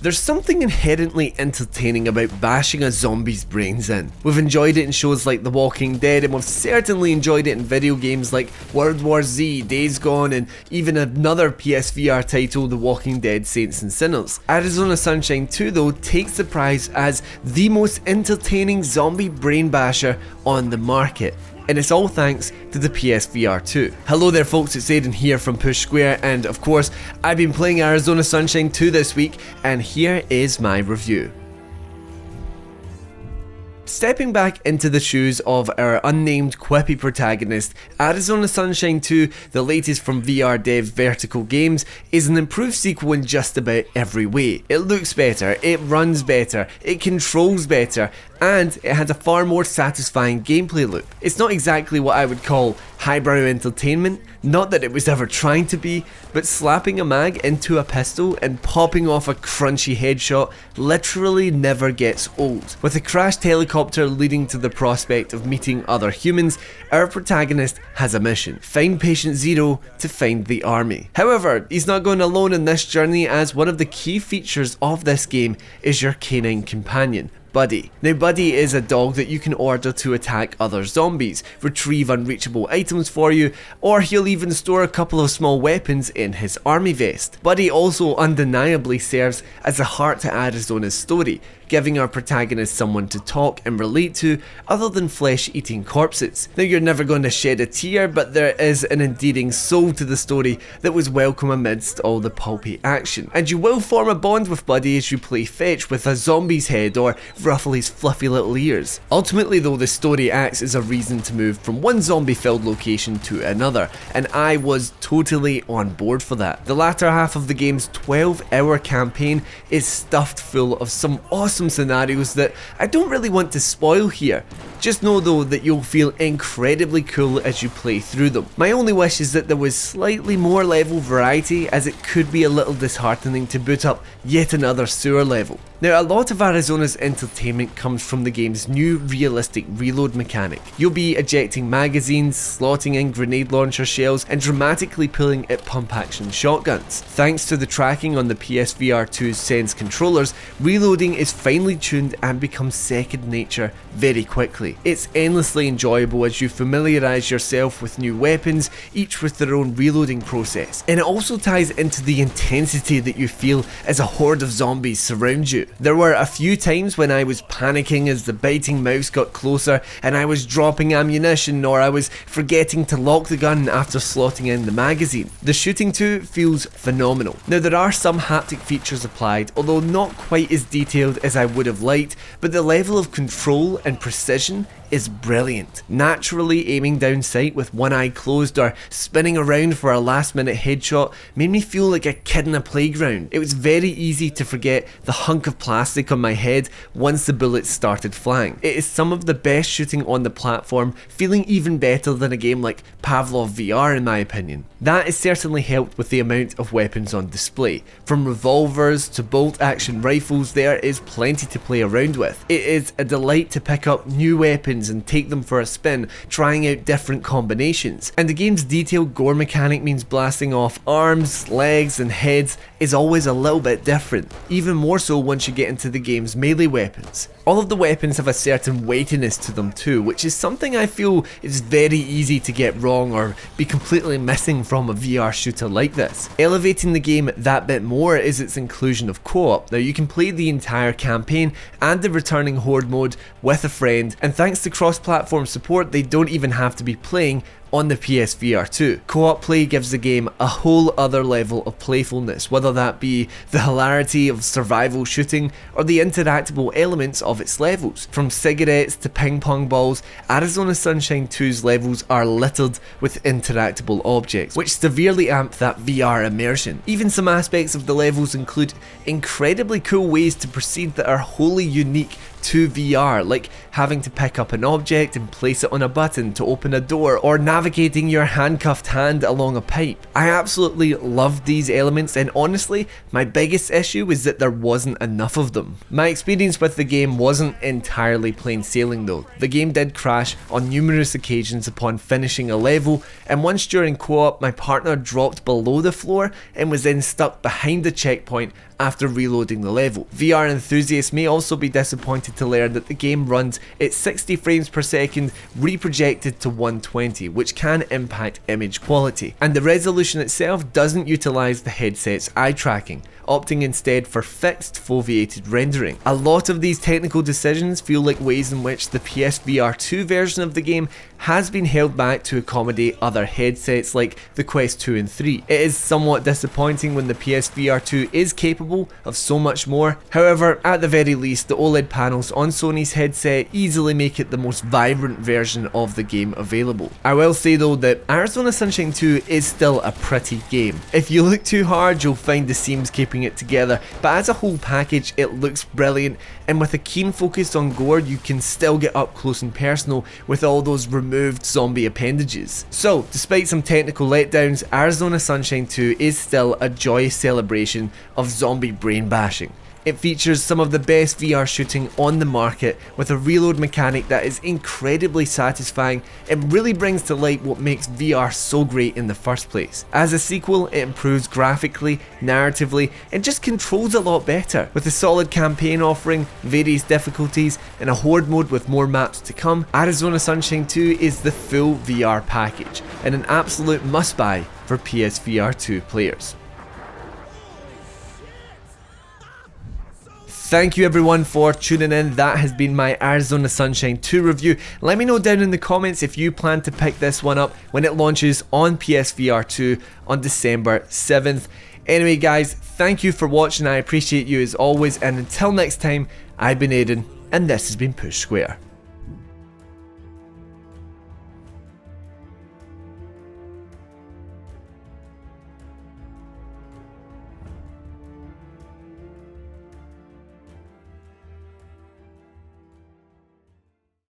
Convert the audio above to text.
There's something inherently entertaining about bashing a zombie's brains in. We've enjoyed it in shows like The Walking Dead, and we've certainly enjoyed it in video games like World War Z, Days Gone, and even another PSVR title, The Walking Dead Saints and Sinners. Arizona Sunshine 2 though takes the prize as the most entertaining zombie brain basher on the market. And it's all thanks to the PSVR2. Hello there folks, it's Aiden here from Push Square, and of course, I've been playing Arizona Sunshine 2 this week, and here is my review. Stepping back into the shoes of our unnamed quippy protagonist, Arizona Sunshine 2, the latest from VR dev Vertical Games, is an improved sequel in just about every way. It looks better, it runs better, it controls better, and it has a far more satisfying gameplay loop. It's not exactly what I would call highbrow entertainment, not that it was ever trying to be, but slapping a mag into a pistol and popping off a crunchy headshot literally never gets old. With a crashed helicopter leading to the prospect of meeting other humans, our protagonist has a mission: find Patient Zero to find the army. However, he's not going alone in this journey, as one of the key features of this game is your canine companion, Buddy. Now Buddy is a dog that you can order to attack other zombies, retrieve unreachable items for you, or he'll even store a couple of small weapons in his army vest. Buddy also undeniably serves as the heart to Arizona's story, giving our protagonist someone to talk and relate to other than flesh-eating corpses. Now you're never going to shed a tear, but there is an endearing soul to the story that was welcome amidst all the pulpy action. And you will form a bond with Buddy as you play fetch with a zombie's head or ruffle his fluffy little ears. Ultimately though, the story acts as a reason to move from one zombie-filled location to another, and I was totally on board for that. The latter half of the game's 12-hour campaign is stuffed full of some awesome scenarios that I don't really want to spoil here. Just know though that you'll feel incredibly cool as you play through them. My only wish is that there was slightly more level variety, as it could be a little disheartening to boot up yet another sewer level. Now a lot of Arizona's entertainment comes from the game's new realistic reload mechanic. You'll be ejecting magazines, slotting in grenade launcher shells, and dramatically pulling at pump action shotguns. Thanks to the tracking on the PSVR2's Sense controllers, reloading is finely tuned and becomes second nature very quickly. It's endlessly enjoyable as you familiarise yourself with new weapons, each with their own reloading process. And it also ties into the intensity that you feel as a horde of zombies surround you. There were a few times when I was panicking as the biting mouse got closer and I was dropping ammunition, or I was forgetting to lock the gun after slotting in the magazine. The shooting too feels phenomenal. Now there are some haptic features applied, although not quite as detailed as I would have liked, but the level of control and precision is brilliant. Naturally aiming down sight with one eye closed or spinning around for a last minute headshot made me feel like a kid in a playground. It was very easy to forget the hunk of plastic on my head once the bullets started flying. It is some of the best shooting on the platform, feeling even better than a game like Pavlov VR in my opinion. That is certainly helped with the amount of weapons on display. From revolvers to bolt action rifles, there is plenty to play around with. It is a delight to pick up new weapons and take them for a spin, trying out different combinations. And the game's detailed gore mechanic means blasting off arms, legs and heads is always a little bit different, even more so once you get into the game's melee weapons. All of the weapons have a certain weightiness to them too, which is something I feel is very easy to get wrong or be completely missing from a VR shooter like this. Elevating the game that bit more is its inclusion of co-op. Now you can play the entire campaign and the returning horde mode with a friend, and thanks to cross-platform support they don't even have to be playing on the PSVR2. Co-op play gives the game a whole other level of playfulness, whether that be the hilarity of survival shooting or the interactable elements of its levels. From cigarettes to ping pong balls, Arizona Sunshine 2's levels are littered with interactable objects, which severely amp that VR immersion. Even some aspects of the levels include incredibly cool ways to proceed that are wholly unique to VR, like having to pick up an object and place it on a button to open a door, or navigating your handcuffed hand along a pipe. I absolutely loved these elements, and honestly, my biggest issue was that there wasn't enough of them. My experience with the game wasn't entirely plain sailing though. The game did crash on numerous occasions upon finishing a level, and once during co-op my partner dropped below the floor and was then stuck behind the checkpoint after reloading the level. VR enthusiasts may also be disappointed to learn that the game runs at 60 frames per second reprojected to 120, which can impact image quality. And the resolution itself doesn't utilise the headset's eye tracking, opting instead for fixed foveated rendering. A lot of these technical decisions feel like ways in which the PSVR2 version of the game has been held back to accommodate other headsets like the Quest 2 and 3. It is somewhat disappointing when the PSVR2 is capable of so much more. However, at the very least, the OLED panels on Sony's headset easily make it the most vibrant version of the game available. I will say though that Arizona Sunshine 2 is still a pretty game. If you look too hard, you'll find the seams keeping it together, but as a whole package it looks brilliant, and with a keen focus on gore you can still get up close and personal with all those removed zombie appendages. So despite some technical letdowns, Arizona Sunshine 2 is still a joyous celebration of zombie brain bashing. It features some of the best VR shooting on the market, with a reload mechanic that is incredibly satisfying and really brings to light what makes VR so great in the first place. As a sequel, it improves graphically, narratively, and just controls a lot better. With a solid campaign offering, various difficulties, and a horde mode with more maps to come, Arizona Sunshine 2 is the full VR package, and an absolute must-buy for PSVR2 players. Thank you everyone for tuning in. That has been my Arizona Sunshine 2 review. Let me know down in the comments if you plan to pick this one up when it launches on PSVR 2 on December 7th. Anyway guys, thank you for watching. I appreciate you as always, and until next time, I've been Aiden and this has been Push Square.